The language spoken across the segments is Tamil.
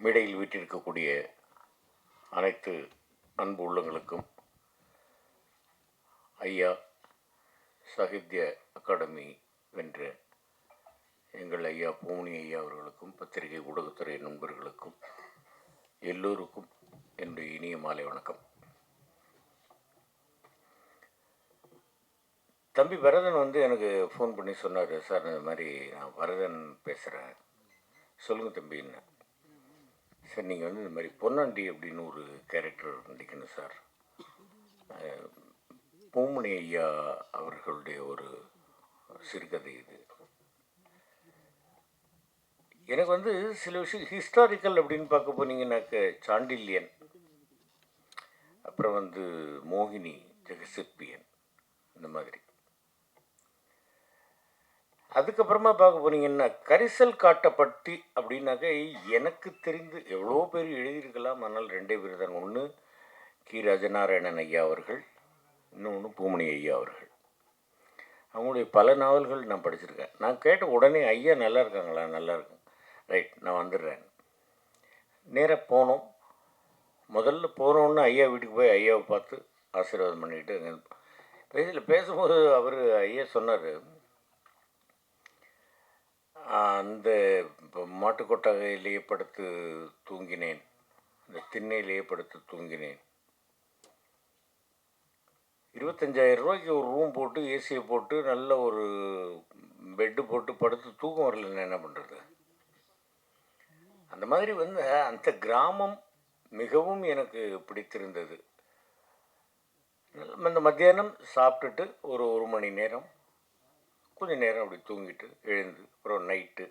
மேடையில் வீற்றிருக்கக்கூடிய அனைத்து அன்பு உள்ளங்களுக்கும் ஐயா சாகித்ய அகாடமி வென்ற எங்கள் ஐயா பூமணி ஐயா அவர்களுக்கும் பத்திரிகை ஊடகத்துறை நண்பர்களுக்கும் எல்லோருக்கும் என்னுடைய இனிய மாலை வணக்கம். தம்பி வரதன் எனக்கு ஃபோன் பண்ணி சொன்னார், சார் இந்த மாதிரி நான் வரதன் பேசுகிறேன், சொல்லுங்கள் தம்பின்னு. சார் நீங்கள் இந்த மாதிரி பொன்னாண்டி அப்படின்னு ஒரு கேரக்டர் நடிக்கணும் சார், பூமணி ஐயா அவர்களுடைய ஒரு சிறுகதை இது. எனக்கு சில விஷயம் ஹிஸ்டாரிக்கல் அப்படின்னு பார்க்க போனீங்கன்னாக்க சாண்டில்யன், அப்புறம் மோகினி, ஜெகசிற்பியன், இந்த மாதிரி. அதுக்கப்புறமா பார்க்க போனீங்கன்னா கரிசல் காட்டப்பட்டி அப்படின்னாக்க எனக்கு தெரிந்து எவ்வளோ பேர் எழுதியிருக்கலாம், ஆனால் 2 பேர் தான். ஒன்று கி ராஜநாராயணன் ஐயா அவர்கள், இன்னொன்று பூமணி ஐயா அவர்கள். அவங்களுடைய பல நாவல்கள் நான் படிச்சிருக்கேன். நான் கேட்ட உடனே ஐயா நல்லா இருக்காங்களா, நல்லா இருக்கும், ரைட் நான் வந்துடுறேன். நேராக போனோம். முதல்ல போனோன்னு ஐயா வீட்டுக்கு போய் ஐயாவை பார்த்து ஆசீர்வாதம் பண்ணிக்கிட்டு பேசும்போது அவர் ஐயா சொன்னார், அந்த மாட்டுக்கொட்டகையிலேயே படுத்து தூங்கினேன், அந்த திண்ணையிலேயே படுத்து தூங்கினேன், 25,000 ரூபாய்க்கு ஒரு ரூம் போட்டு ஏசியை போட்டு நல்ல ஒரு பெட்டு போட்டு படுத்து தூக்கம் வரலன்னு என்ன பண்ணுறது. அந்த மாதிரி அந்த கிராமம் மிகவும் எனக்கு பிடித்திருந்தது. அந்த மத்தியானம் சாப்பிட்டுட்டு ஒரு மணி நேரம் கொஞ்சம் நேரம் அப்படி தூங்கிட்டு எழுந்து அப்புறம் நைட்டு.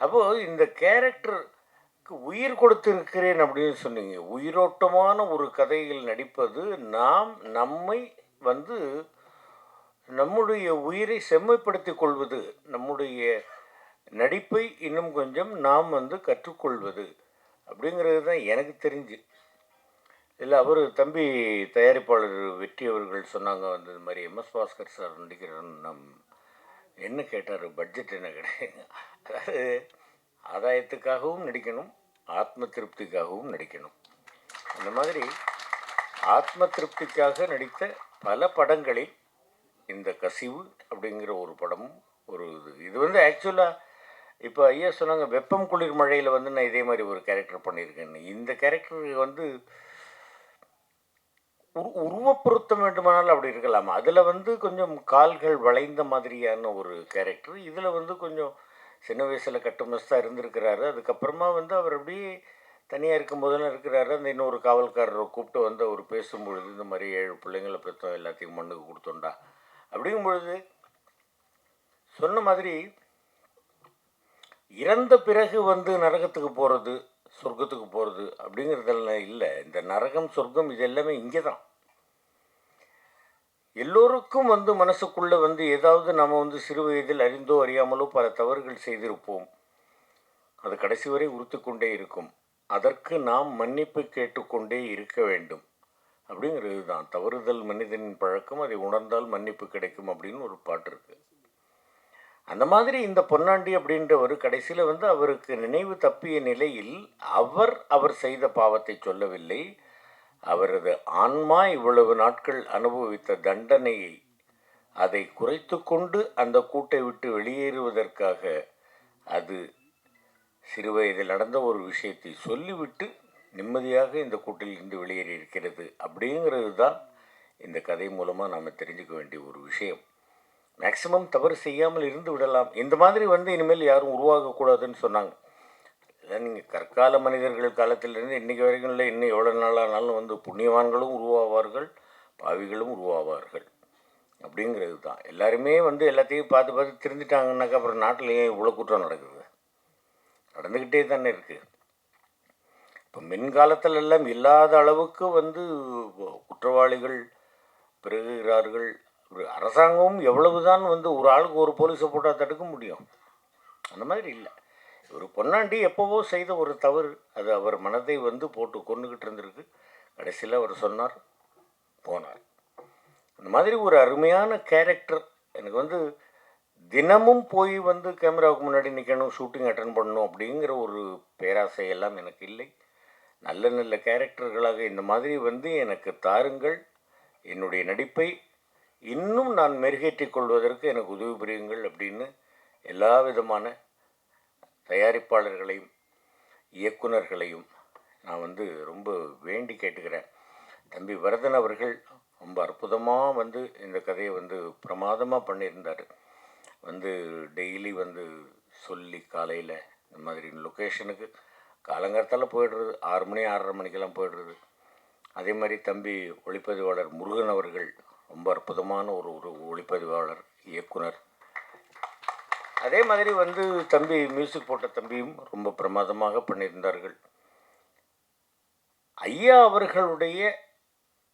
அப்போது இந்த கேரக்டருக்கு உயிர் கொடுத்திருக்கிறேன் அப்படின்னு சொன்னீங்க. உயிரோட்டமான ஒரு கதையில் நடிப்பது, நம்மை நம்முடைய உயிரை செம்மைப்படுத்தி கொள்வது, நம்முடைய நடிப்பை இன்னும் கொஞ்சம் நாம் கற்றுக்கொள்வது அப்படிங்கிறது தான் எனக்கு தெரிஞ்சு. இல்லை, அவர் தம்பி தயாரிப்பாளர் வெற்றி அவர்கள் சொன்னாங்க இது மாதிரி MS பாஸ்கர் சார் நடிக்கிறேன்னு. என்ன கேட்டார், பட்ஜெட் என்ன கிடையாது. அதாவது ஆதாயத்துக்காகவும் நடிக்கணும், ஆத்ம திருப்திக்காகவும் நடிக்கணும். அந்த மாதிரி ஆத்ம திருப்திக்காக நடித்த பல படங்களில் இந்த கசிவு அப்படிங்கிற ஒரு படமும் ஒரு இது ஆக்சுவலாக இப்போ ஐயா சொன்னாங்க வெப்பம் குளிர் மழையில் நான் இதே மாதிரி ஒரு கேரக்டர் பண்ணியிருக்கேன்னு. இந்த கேரக்டர் உருவப்பொருத்தம் வேண்டுமானாலும் அப்படி இருக்கலாம். அதில் கொஞ்சம் கால்கள் வளைந்த மாதிரியான ஒரு கேரக்டர். இதில் கொஞ்சம் சின்ன வயசில் கட்டுமஸ்தாக இருந்திருக்கிறாரு. அதுக்கப்புறமா அவர் அப்படியே தனியாக இருக்கும் போதெல்லாம் இருக்கிறாரு. அந்த இன்னொரு காவல்காரரை கூப்பிட்டு அவர் பேசும்பொழுது இந்த மாதிரி 7 பிள்ளைங்களை பெற்றோம், எல்லாத்தையும் மண்ணுக்கு கொடுத்தோண்டா அப்படிங்கும் பொழுது சொன்ன மாதிரி இறந்த பிறகு நரகத்துக்கு போகிறது, சொர்க்கத்துக்கு போகிறது அப்படிங்கிறதெல்லாம் இல்லை. இந்த நரகம் சொர்க்கம் இது எல்லாமே இங்கே தான். எல்லோருக்கும் மனசுக்குள்ளே ஏதாவது நம்ம சிறு வயதில் அறிந்தோ அறியாமலோ பல தவறுகள் செய்திருப்போம். அது கடைசி வரை உறுத்து கொண்டே இருக்கும். அதற்கு நாம் மன்னிப்பு கேட்டுக்கொண்டே இருக்க வேண்டும் அப்படிங்கிறது தான். தவறுதல் மனிதனின் பழக்கம், அதை உணர்ந்தால் மன்னிப்பு கிடைக்கும் அப்படின்னு ஒரு பாட்டு இருக்குது. அந்த மாதிரி இந்த பொன்னாண்டி அப்படின்றவர் கடைசியில் அவருக்கு நினைவு தப்பிய நிலையில் அவர் செய்த பாவத்தை சொல்லவில்லை. அவரது ஆன்மா இவ்வளவு நாட்கள் அனுபவித்த தண்டனையை அதை குறைத்து கொண்டு அந்த கூட்டை விட்டு வெளியேறுவதற்காக அது சிறுவயதில் நடந்த ஒரு விஷயத்தை சொல்லிவிட்டு நிம்மதியாக இந்த கூட்டில் இருந்து வெளியேறி இருக்கிறது அப்படிங்கிறது தான் இந்த கதை மூலமாக நாம் தெரிஞ்சுக்க வேண்டிய ஒரு விஷயம். மேக்சிமம் தவறு செய்யாமல் இருந்து விடலாம். இந்த மாதிரி இனிமேல் யாரும் உருவாகக்கூடாதுன்னு சொன்னாங்க. இதான் நீங்கள் கற்கால மனிதர்கள் காலத்திலிருந்து இன்றைக்கி வரைக்கும் இல்லை, இன்னும் எவ்வளோ நாளானாலும் புண்ணியவான்களும் உருவாவார்கள், பாவிகளும் உருவாவார்கள் அப்படிங்கிறது தான். எல்லாருமே எல்லாத்தையும் பார்த்து திருந்திட்டாங்கன்னாக்கா அப்புறம் நாட்டில் ஏன் இவ்வளோ குற்றம் நடக்குது? நடந்துக்கிட்டே தானே இருக்குது. இப்போ மின்காலத்தில் எல்லாம் இல்லாத அளவுக்கு குற்றவாளிகள் பெருகுகிறார்கள். அரசாங்கமும் எவ்வளவுதான் ஒரு ஆளுக்கு ஒரு போலீஸை போட்டால் தடுக்க முடியும்? அந்த மாதிரி இல்லை. ஒரு பொன்னாண்டி எப்போவோ செய்த ஒரு தவறு, அது அவர் மனதை போட்டு கொண்டுக்கிட்டு இருந்திருக்கு. கடைசியில் அவர் சொன்னார், போனார். அந்த மாதிரி ஒரு அருமையான கேரக்டர். எனக்கு தினமும் போய் வந்து கேமராவுக்கு முன்னாடி நிற்கணும், ஷூட்டிங் அட்டன் பண்ணணும் அப்படிங்கிற ஒரு பேராசையெல்லாம் எனக்கு இல்லை. நல்ல நல்ல கேரக்டர்களாக இந்த மாதிரி வந்து எனக்கு தாருங்கள். என்னுடைய நடிப்பை இன்னும் நான் மெருகேற்றிக் கொள்வதற்கு எனக்கு உதவி புரியுங்கள் அப்படின்னு எல்லா விதமான தயாரிப்பாளர்களையும் இயக்குனர்களையும் நான் வந்து ரொம்ப வேண்டி கேட்டுக்கிறேன். தம்பி வரதன் அவர்கள் ரொம்ப அற்புதமாக வந்து இந்த கதையை வந்து பிரமாதமாக பண்ணியிருந்தார். வந்து டெய்லி வந்து சொல்லி காலையில் இந்த மாதிரி லொக்கேஷனுக்கு காலங்காலத்தால் போயிடுறது, 6 மணி 6:30 மணிக்கெல்லாம் போயிடுறது. அதே மாதிரி தம்பி ஒளிப்பதிவாளர் முருகன் அவர்கள் ரொம்ப அற்புதமான ஒரு ஒரு ஒளிப்பதிவாளர் இயக்குனர். அதே மாதிரி வந்து தம்பி மியூசிக் போட்ட தம்பியும் ரொம்ப பிரமாதமாக பண்ணியிருந்தார்கள். ஐயா அவர்களுடைய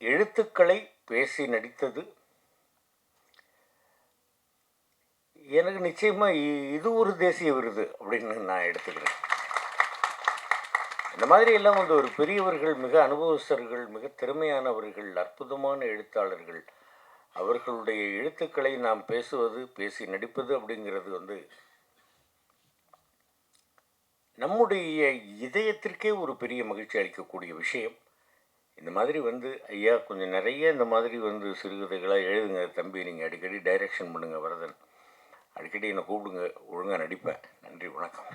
எழுத்துக்களை பேசி நடித்தது எனக்கு நிச்சயமாக இது ஒரு தேசிய விருது அப்படின்னு நான் எடுத்துக்கிறேன். இந்த மாதிரி எல்லாம் வந்து ஒரு பெரியவர்கள், மிக அனுபவஸ்தர்கள், மிக திறமையானவர்கள், அற்புதமான எழுத்தாளர்கள், அவர்களுடைய எழுத்துக்களை நாம் பேசுவது, பேசி நடிப்பது அப்படிங்கிறது வந்து நம்முடைய இதயத்திற்கே ஒரு பெரிய மகிழ்ச்சி அளிக்கக்கூடிய விஷயம். இந்த மாதிரி வந்து ஐயா கொஞ்சம் நிறைய இந்த மாதிரி வந்து சிறுகதைகளாக எழுதுங்க தம்பி, நீங்கள் அடிக்கடி டைரக்ஷன் பண்ணுங்கள் வரதன், அடிக்கடி என்னை கூப்பிடுங்க, ஒழுங்காக நடிப்பேன். நன்றி, வணக்கம்.